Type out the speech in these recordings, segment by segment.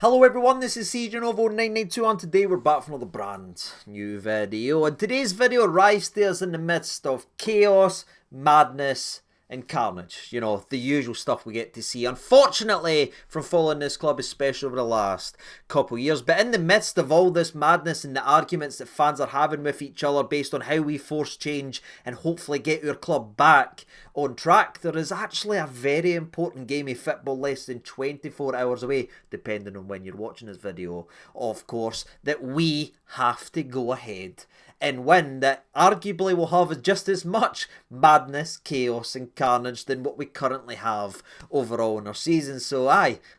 Hello everyone, this is CJNovo992 and today we're back for another brand new video. And today's video arrives to us in the midst of chaos, madness and carnage. You know, the usual stuff we get to see, unfortunately, from following this club, especially over the last couple of years. But in the midst of all this madness and the arguments that fans are having with each other based on how we force change and hopefully get our club back on track, there is actually a very important game of football less than 24 hours away, depending on when you're watching this video, of course, that we have to go ahead and win, that arguably will have just as much madness, chaos and carnage than what we currently have overall in our season. So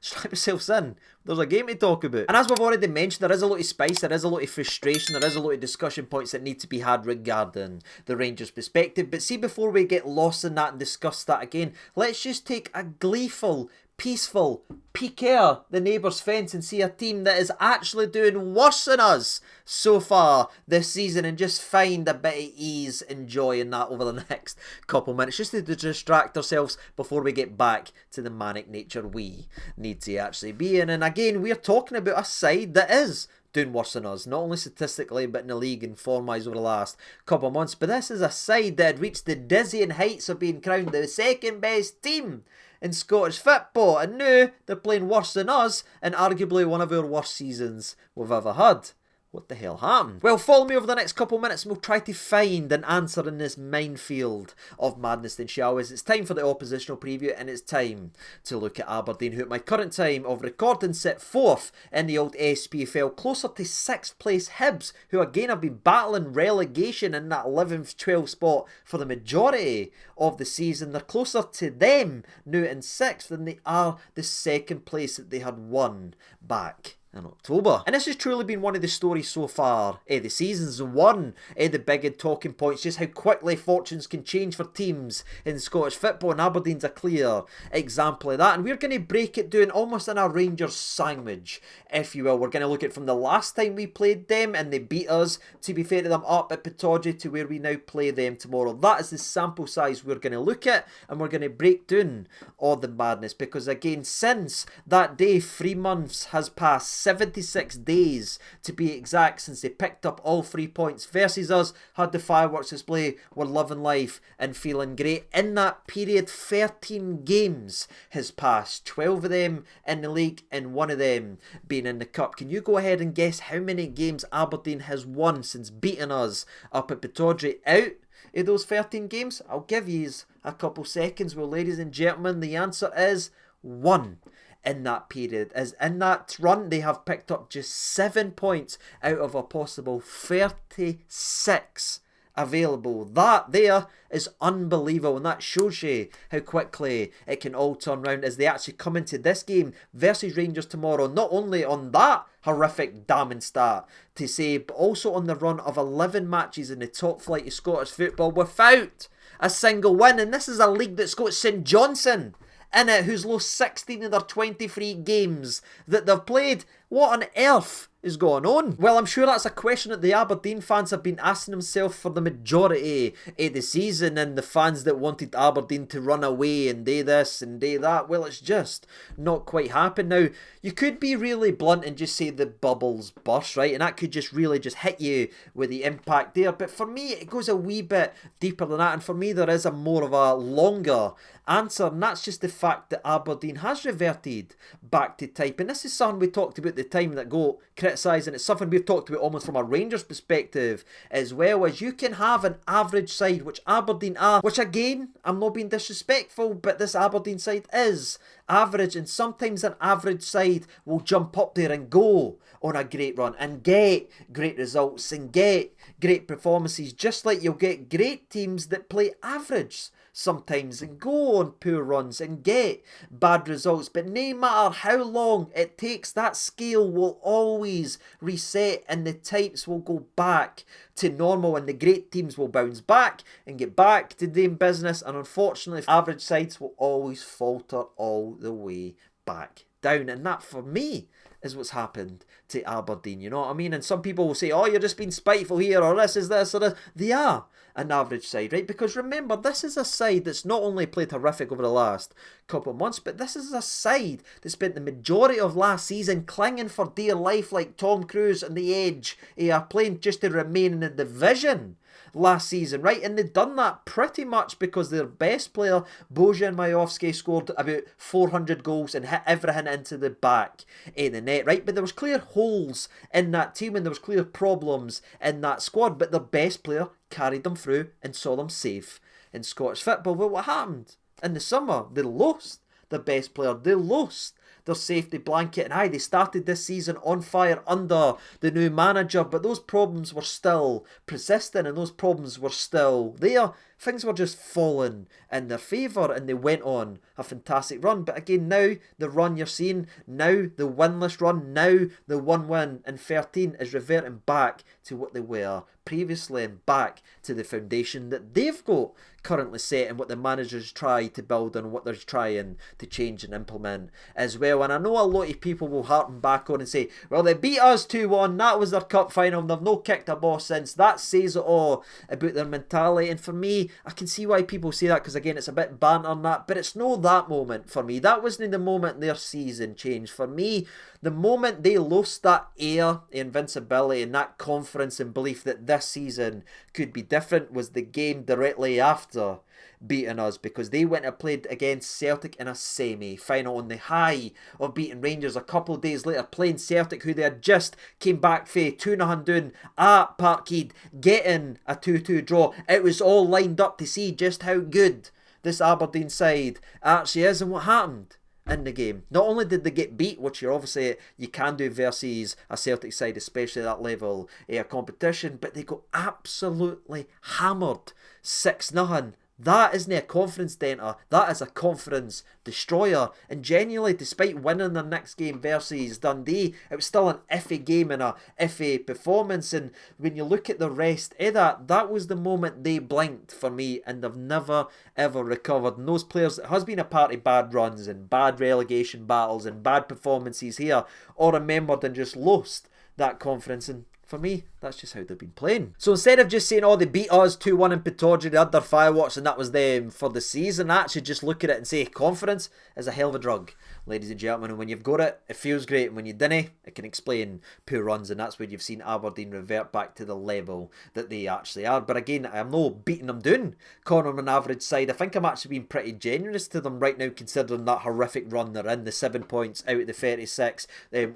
strap yourselves in. There's a game to talk about. And as we've already mentioned, there is a lot of spice, there is a lot of frustration, there is a lot of discussion points that need to be had regarding the Rangers' perspective. But see, before we get lost in that and discuss that again, let's just take a gleeful, peaceful peek at the neighbour's fence and see a team that is actually doing worse than us so far this season and just find a bit of ease and joy in that over the next couple minutes, just to distract ourselves before we get back to the manic nature we need to actually be in. And again, we're talking about a side that is doing worse than us, not only statistically but in the league and form-wise over the last couple of months. But this is a side that had reached the dizzying heights of being crowned the second best team in Scottish football, and now they're playing worse than us in arguably one of our worst seasons we've ever had. What the hell happened? Well, follow me over the next couple of minutes and we'll try to find an answer in this minefield of madness then, shall we? It's time for the oppositional preview and it's time to look at Aberdeen, who at my current time of recording sit 4th in the old SPFL, closer to 6th place Hibs, who again have been battling relegation in that 11th, 12th spot for the majority of the season. They're closer to them now in 6th than they are the 2nd place that they had won back in October. And this has truly been one of the stories so far the season's one of the big talking points, just how quickly fortunes can change for teams in Scottish football, and Aberdeen's a clear example of that. And we're going to break it down almost in a Rangers sandwich, if you will. We're going to look at from the last time we played them and they beat us, to be fair to them, up at Pittodrie, to where we now play them tomorrow. That is the sample size we're going to look at, and we're going to break down all the madness, because again, since that day, 3 months has passed, 76 days to be exact, since they picked up all 3 points versus us, had the fireworks display, were loving life and feeling great. In that period, 13 games has passed, 12 of them in the league and 1 of them being in the cup. Can you go ahead and guess how many games Aberdeen has won since beating us up at Pittodrie out of those 13 games? I'll give you a couple seconds. Well, ladies and gentlemen, the answer is 1. In that period, as in that run they have picked up just 7 points out of a possible 36 available. That there is unbelievable, and that shows you how quickly it can all turn around as they actually come into this game versus Rangers tomorrow, not only on that horrific damning stat to say, but also on the run of 11 matches in the top flight of Scottish football without a single win. And this is a league that's got St Johnstone in it, who's lost 16 of their 23 games that they've played. What on earth is going on? Well, I'm sure that's a question that the Aberdeen fans have been asking themselves for the majority of the season, and the fans that wanted Aberdeen to run away and do this and do that, well, it's just not quite happened. Now, you could be really blunt and just say the bubbles burst, right? And that could just really just hit you with the impact there. But for me, it goes a wee bit deeper than that. And for me, there is a more of a longer answer, and that's just the fact that Aberdeen has reverted back to type. And this is something we talked about the time that got criticised, and it's something we've talked about almost from a Rangers perspective as well, as you can have an average side, which Aberdeen are, which again, I'm not being disrespectful, but this Aberdeen side is average, and sometimes an average side will jump up there and go on a great run and get great results and get great performances, just like you'll get great teams that play average sometimes and go on poor runs and get bad results. But no matter how long it takes, that scale will always reset and the types will go back to normal, and the great teams will bounce back and get back to doing business, and unfortunately average sides will always falter all the way back down. And that for me is what's happened to Aberdeen, you know what I mean? And some people will say, oh, you're just being spiteful here, or this is this, or this. They are an average side, right? Because remember, this is a side that's not only played horrific over the last couple of months, but this is a side that spent the majority of last season clinging for dear life like Tom Cruise on the edge of playing just to remain in the division last season, right? And they've done that pretty much because their best player, Bojan Majowski, scored about 400 goals and hit everything into the back of the net, right? But there was clear holes in that team and there was clear problems in that squad, but their best player carried them through and saw them safe in Scottish football. But what happened? In the summer, they lost their best player. They lost their safety blanket, and aye, they started this season on fire under the new manager, but those problems were still persistent and those problems were still there. Things were just falling in their favour and they went on a fantastic run. But again, now the run you're seeing, now the winless run, now the 1 win in 13 is reverting back to what they were previously and back to the foundation that they've got currently set and what the managers try to build and what they're trying to change and implement as well. And I know a lot of people will harken back on and say, well, they beat us 2-1, that was their cup final and they've no kicked a ball since. That says it all about their mentality. And for me, I can see why people say that, because again, it's a bit banter on that, but it's no that moment for me. That wasn't the moment their season changed. For me, the moment they lost that air, invincibility and that confidence and belief that this season could be different was the game directly after beating us, because they went and played against Celtic in a semi-final on the high of beating Rangers a couple of days later, playing Celtic who they had just came back for 2-0 down at Parkhead, getting a 2-2 draw. It was all lined up to see just how good this Aberdeen side actually is. And what happened in the game? Not only did they get beat, which you're obviously you can do versus a Celtic side, especially at that level of competition, but they got absolutely hammered 6-0. That isn't a confidence denter, that is a confidence destroyer. And genuinely, despite winning their next game versus Dundee, it was still an iffy game and a iffy performance. And when you look at the rest of that, that was the moment they blinked for me and they've never ever recovered. And those players that has been a part of bad runs and bad relegation battles and bad performances here, all remembered and just lost that confidence. And for me, that's just how they've been playing. So instead of just saying, oh, they beat us 2-1 in Pittodrie, they had their fireworks and that was them for the season, I actually just look at it and say, confidence is a hell of a drug, ladies and gentlemen. And when you've got it, it feels great. And when you didn't, it can explain poor runs. And that's when you've seen Aberdeen revert back to the level that they actually are. But again, I'm not beating them down, calling them an average side. I think I'm actually being pretty generous to them right now, considering that horrific run they're in, the 7 points out of the 36,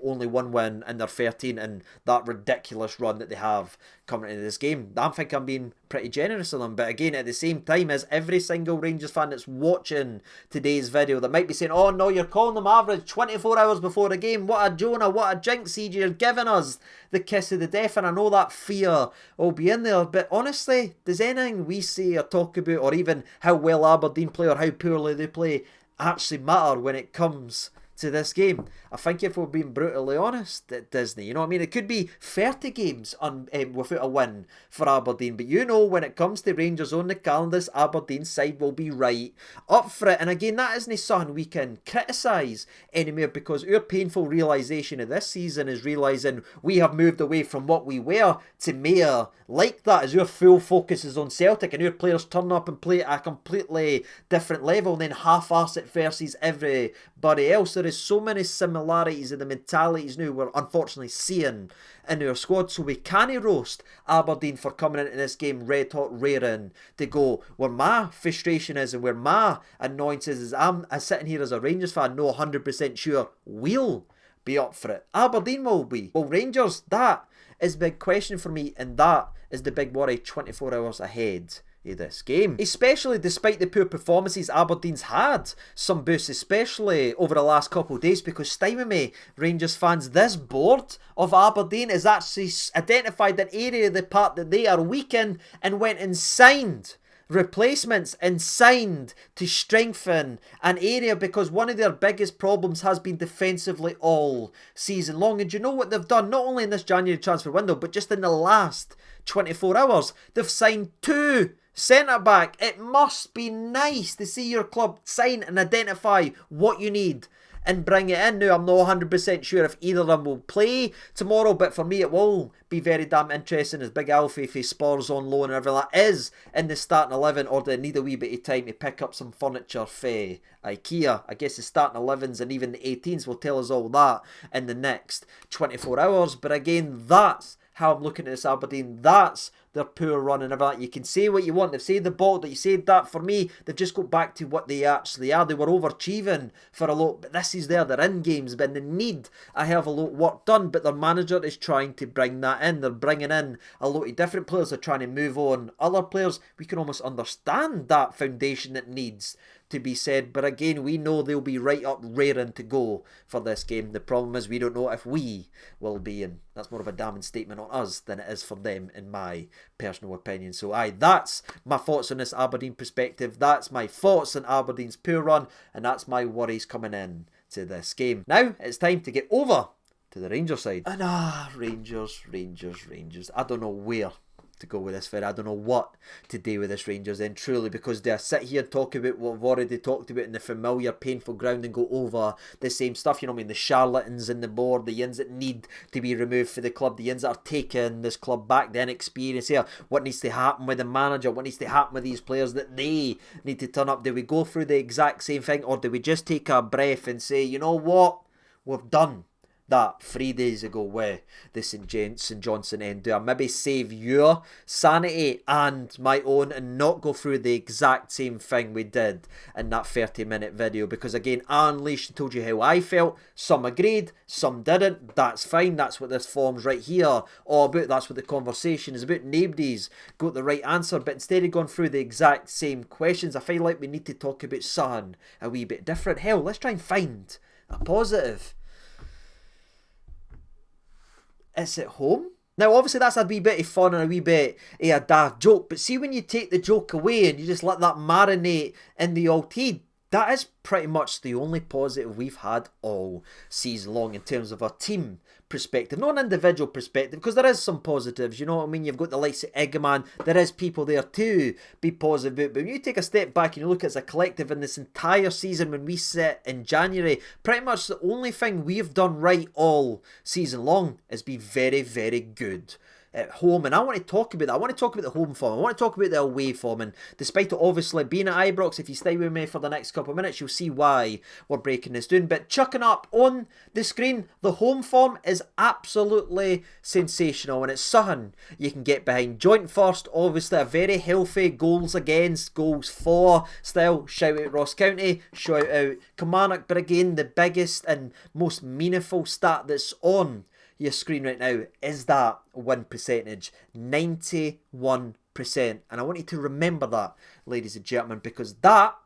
only 1 win in their 13, and that ridiculous run that they have coming into this game. I think I'm being pretty generous of them. But again, at the same time, as every single Rangers fan that's watching today's video that might be saying, oh no, you're calling them average 24 hours before the game, what a Jonah, what a jinx, CJ, you're giving us the kiss of the death. And I know that fear will be in there, but honestly, does anything we say or talk about, or even how well Aberdeen play or how poorly they play, actually matter when it comes to this game? I think if we're being brutally honest, it doesn't. You know what I mean? It could be 30 games without a win for Aberdeen, but you know, when it comes to Rangers on the calendar, this Aberdeen side will be right up for it. And again, that isn't something we can criticise anymore, because our painful realisation of this season is realising we have moved away from what we were to more like that, as our full focus is on Celtic and our players turn up and play at a completely different level and then half-arse it versus everybody else. There is so many similarities in the mentalities now we're unfortunately seeing in our squad, so we can't roast Aberdeen for coming into this game red hot raring to go. Where my frustration is and where my annoyance is I'm sitting here as a Rangers fan, no 100% sure we'll be up for it. Aberdeen will be. Well, Rangers, that is a big question for me, and that is the big worry 24 hours ahead of this game. Especially despite the poor performances Aberdeen's had some boosts, especially over the last couple of days, because stymie me, Rangers fans, this board of Aberdeen has actually identified an area of the part that they are weak in and went and signed replacements and signed to strengthen an area, because one of their biggest problems has been defensively all season long. And you know what they've done, not only in this January transfer window, but just in the last 24 hours, they've signed 2 centre-back. It must be nice to see your club sign and identify what you need and bring it in. Now, I'm not 100% sure if either of them will play tomorrow, but for me it will be very damn interesting as Big Alfie, if he Spurs on loan and everything that is in the starting 11, or do they need a wee bit of time to pick up some furniture for IKEA? I guess the starting 11s and even the 18s will tell us all that in the next 24 hours. But again, that's how I'm looking at this Aberdeen. That's their poor run and everything. You can say what you want. They've said the ball that you said that. For me, they've just got back to what they actually are. They were overachieving for a lot, but this is they're in games, but they need a hell of a lot of work done. But their manager is trying to bring that in. They're bringing in a lot of different players. They're trying to move on other players. We can almost understand that foundation that needs to be said, but again, we know they'll be right up raring to go for this game. The problem is we don't know if we will be, and that's more of a damning statement on us than it is for them, in my personal opinion. So that's my thoughts on this Aberdeen perspective. That's my thoughts on Aberdeen's poor run, and that's my worries coming in to this game. Now it's time to get over to the Rangers side. And Rangers. I don't know where to go with this for. I don't know what to do with this Rangers then, truly, because they sit here and talk about what we've already talked about in the familiar painful ground and go over the same stuff. You know what I mean? The charlatans in the board, the yins that need to be removed for the club, the yins that are taking this club back, the inexperience here, what needs to happen with the manager, what needs to happen with these players, that they need to turn up. Do we go through the exact same thing, or do we just take a breath and say, you know what, we've done that 3 days ago with the St Johnstone end? Do I maybe save your sanity and my own and not go through the exact same thing we did in that 30-minute video? Because again, I unleashed and told you how I felt. Some agreed, some didn't. That's fine. That's what this form's right here all about. That's what the conversation is about. Nobody's got the right answer, but instead of going through the exact same questions, I feel like we need to talk about something a wee bit different. Hell, let's try and find a positive. It's at home. Now, obviously, that's a wee bit of fun and a wee bit of a daft joke. But see, when you take the joke away and you just let that marinate in the old tea, that is pretty much the only positive we've had all season long in terms of a team perspective, not an individual perspective, because there is some positives, you know what I mean? You've got the likes of Eggman, there is people there to be positive about, but when you take a step back and you look at it as a collective in this entire season, when we sit in January, pretty much the only thing we've done right all season long is be very, very good at home. And I want to talk about that. I want to talk about the home form. I want to talk about the away form. And despite it obviously being at Ibrox, if you stay with me for the next couple of minutes, you'll see why we're breaking this down. But chucking up on the screen, the home form is absolutely sensational. And it's something you can get behind. Joint first, obviously a very healthy goals against, goals for style. Shout out Ross County, shout out Kilmarnock. But again, the biggest and most meaningful stat that's on your screen right now is that win percentage, 91%. And I want you to remember that, ladies and gentlemen, because that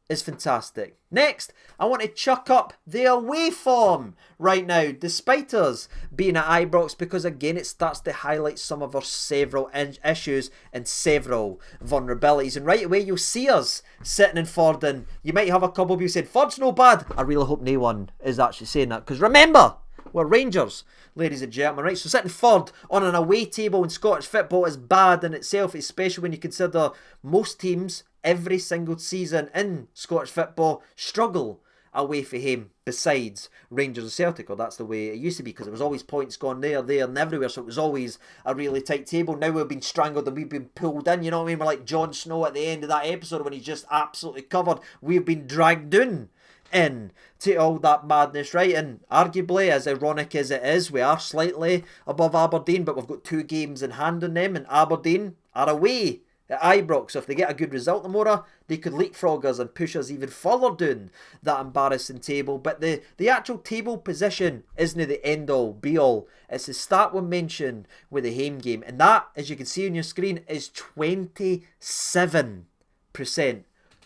is fantastic. Next, I want to chuck up the away form right now, despite us being at Ibrox, because again, it starts to highlight some of our several issues and several vulnerabilities. And right away, you'll see us sitting in third, and you might have a couple of you saying, third's no bad. I really hope no one is actually saying that, because remember, we're Rangers, ladies and gentlemen, right? So sitting third on an away table in Scottish football is bad in itself, especially when you consider most teams every single season in Scottish football struggle away from home, besides Rangers and Celtic, or that's the way it used to be, because there was always points gone there and everywhere, so it was always a really tight table. Now we've been strangled and we've been pulled in, you know what I mean? We're like Jon Snow at the end of that episode when he's just absolutely covered. We've been dragged down in to all that madness, right? And arguably, as ironic as it is, we are slightly above Aberdeen, but we've got 2 games in hand on them, and Aberdeen are away at Ibrox. So if they get a good result tomorrow, they could leapfrog us and push us even further down that embarrassing table. But the actual table position isn't the end all be all. It's the stat we mentioned with the home game, and that, as you can see on your screen, is 27%.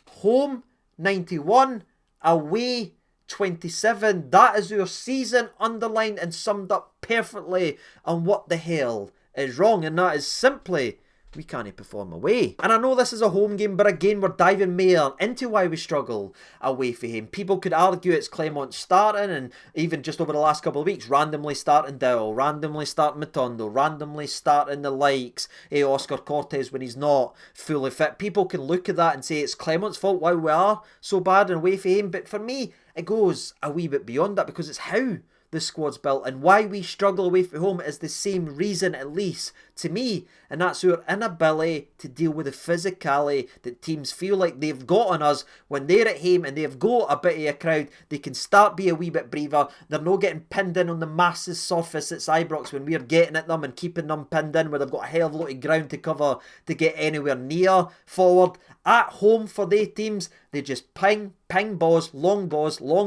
Home 91, away 27. That is your season underlined and summed up perfectly on what the hell is wrong, and that is simply we can't perform away. And I know this is a home game, but again, we're diving more into why we struggle away from him. People could argue it's Clement starting, and even just over the last couple of weeks, randomly starting Dowell, randomly starting Matondo, randomly starting the likes of Oscar Cortez when he's not fully fit. People can look at that and say it's Clement's fault why we are so bad and away from him, but for me, it goes a wee bit beyond that, because it's how the squad's built, and why we struggle away from home is the same reason, at least to me, and that's our inability to deal with the physicality that teams feel like they've got on us when they're at home and they've got a bit of a crowd. They can start be a wee bit braver. They're not getting pinned in on the massive surface at Ibrox when we're getting at them and keeping them pinned in, where they've got a hell of a lot of ground to cover to get anywhere near forward. At home for their teams, they just ping balls, long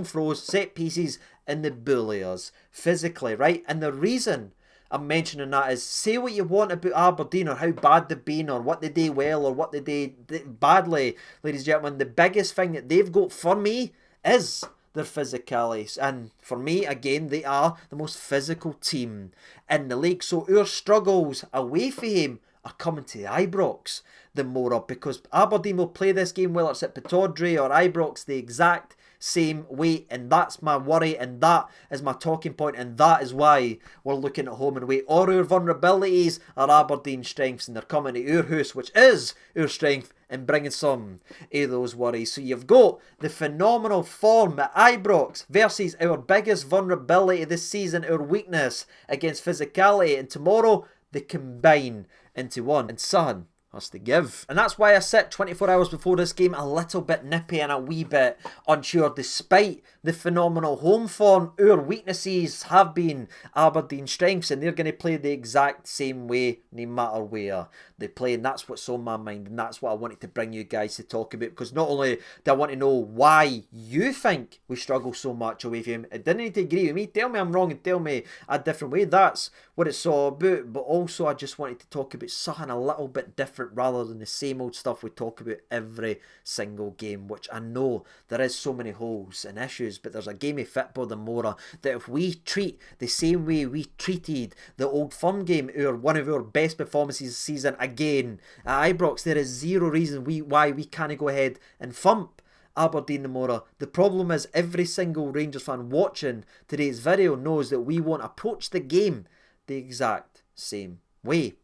throws, set pieces, and they bully us physically, right? And the reason I'm mentioning that is, say what you want about Aberdeen or how bad they've been or what they do well or what they do badly, ladies and gentlemen, the biggest thing that they've got for me is their physicality. And for me, again, they are the most physical team in the league. So our struggles away from him are coming to Ibrox the more up, because Aberdeen will play this game, whether it's at Pittodrie or Ibrox, the exact same way, and that's my worry, and that is my talking point, and that is why we're looking at home and away. All our vulnerabilities are Aberdeen's strengths, and they're coming to our house, which is our strength, and bringing some of those worries. So you've got the phenomenal form at Ibrox versus our biggest vulnerability this season, our weakness against physicality, and tomorrow they combine into one, and son has to give. And that's why I sit 24 hours before this game a little bit nippy and a wee bit unsure. Despite the phenomenal home form, our weaknesses have been Aberdeen's strengths, and they're going to play the exact same way no matter where they play. And that's what's on my mind, and that's what I wanted to bring you guys to talk about, because not only do I want to know why you think we struggle so much away from him, it didn't need to agree with me, tell me I'm wrong and tell me a different way, that's what it's all about. But also I just wanted to talk about something a little bit different rather than the same old stuff we talk about every single game, which I know there is so many holes and issues, but there's a game of football, the Mora, that if we treat the same way we treated the Old Firm game, one of our best performances this season, again at Ibrox, there is zero reason why we can't go ahead and thump Aberdeen the Mora. The problem is, every single Rangers fan watching today's video knows that we won't approach the game the exact same way,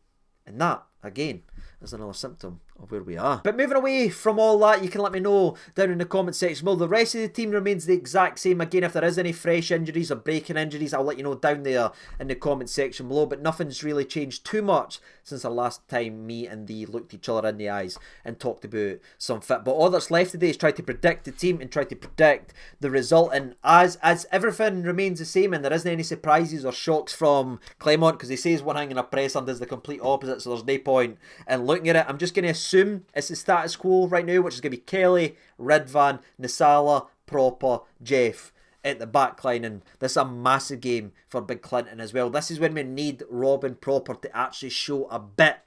and that again is another symptom of where we are. But moving away from all that, you can let me know down in the comment section below. The rest of the team remains the exact same. Again, if there is any fresh injuries or breaking injuries, I'll let you know down there in the comment section below. But nothing's really changed too much since the last time me and thee looked each other in the eyes and talked about some fit. But all that's left today is try to predict the team and try to predict the result. And as everything remains the same and there isn't any surprises or shocks from Clement, because he says one thing in a press and does the complete opposite, so there's no point in looking at it. I'm just going to assume it's the status quo right now, which is going to be Kelly, Ridvan, Nisala, Proper, Jeff at the back line. And this is a massive game for Big Clinton as well. This is when we need Robin Proper to actually show a bit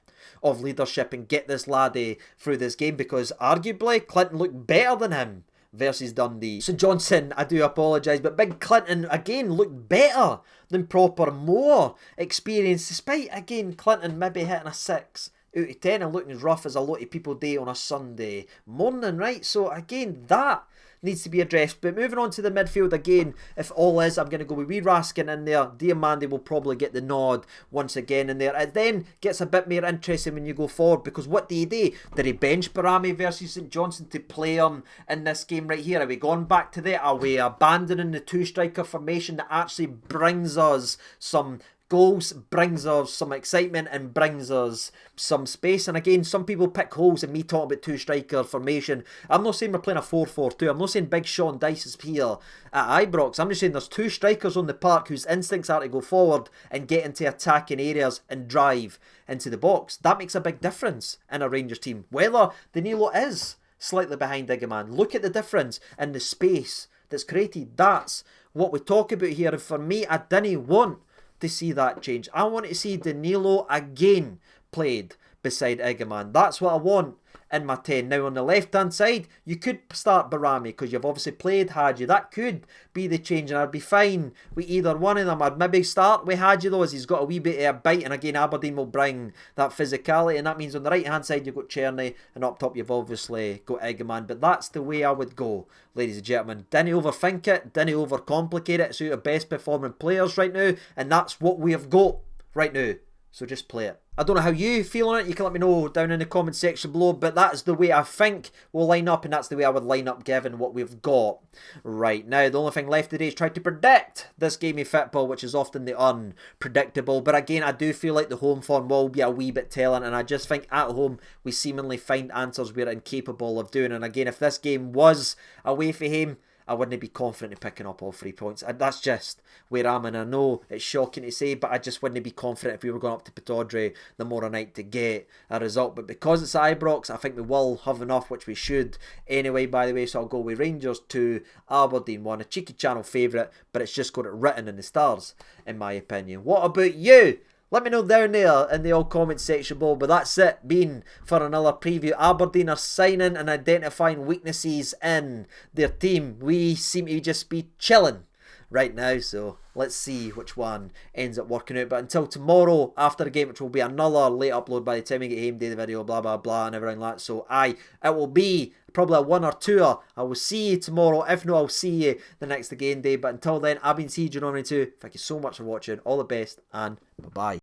of leadership and get this laddie through this game, because arguably Clinton looked better than him versus Dundee. So Johnson, I do apologise, but Big Clinton again looked better than Proper, more experienced, despite again Clinton maybe hitting a 6 out of 10 and looking as rough as a lot of people do on a Sunday morning, right? So again, that needs to be addressed. But moving on to the midfield again, if all is, I'm going to go with wee Raskin in there. Diamandi will probably get the nod once again in there. It then gets a bit more interesting when you go forward, because what do you do? Did he bench Barami versus St Johnstone to play on in this game right here? Are we going back to that? Are we abandoning the two-striker formation that actually brings us some goals, brings us some excitement and brings us some space? And again, some people pick holes in me talking about two-striker formation. I'm not saying we're playing a 4-4-2. I'm not saying Big Sean Dice is here at Ibrox. I'm just saying there's two strikers on the park whose instincts are to go forward and get into attacking areas and drive into the box. That makes a big difference in a Rangers team. Whether Danilo is slightly behind Igaman, look at the difference in the space that's created. That's what we talk about here. And for me, I didn't want to see that change. I want to see Danilo again played beside Igaman. That's what I want in my 10. Now on the left hand side, you could start Barami because you've obviously played Hadji. That could be the change, and I'd be fine with either one of them. I'd maybe start with Hadji though, as he's got a wee bit of a bite, and again Aberdeen will bring that physicality, and that means on the right hand side you've got Cherny, and up top you've obviously got Igaman. But that's the way I would go, ladies and gentlemen. Didn't overthink it, didn't overcomplicate it. It's our best performing players right now, and that's what we have got right now So just play it. I don't know how you feel on it. You can let me know down in the comment section below. But that's the way I think we'll line up. And that's the way I would line up given what we've got right now. The only thing left today is try to predict this game of football, which is often the unpredictable. But again, I do feel like the home form will be a wee bit telling. And I just think at home, we seemingly find answers we're incapable of doing. And again, if this game was away for him, I wouldn't be confident in picking up all 3 points. And that's just where I'm, and I know it's shocking to say, but I just wouldn't be confident if we were going up to Pittodrie the morrow night to get a result. But because it's Ibrox, I think we will have enough, which we should anyway, by the way. So I'll go with Rangers 2, Aberdeen 1, a cheeky channel favourite, but it's just got it written in the stars, in my opinion. What about you? Let me know down there in the old comment section below. But that's it been for another preview. Aberdeen are signing and identifying weaknesses in their team. We seem to just be chilling right now. So let's see which one ends up working out. But until tomorrow after the game, which will be another late upload by the time we get home, day the video, blah, blah, blah, and everything like that. So it will be probably a 1 or 2er. I will see you tomorrow. If not, I'll see you the next game day. But until then, I've been CJ92. Thank you so much for watching. All the best and bye-bye.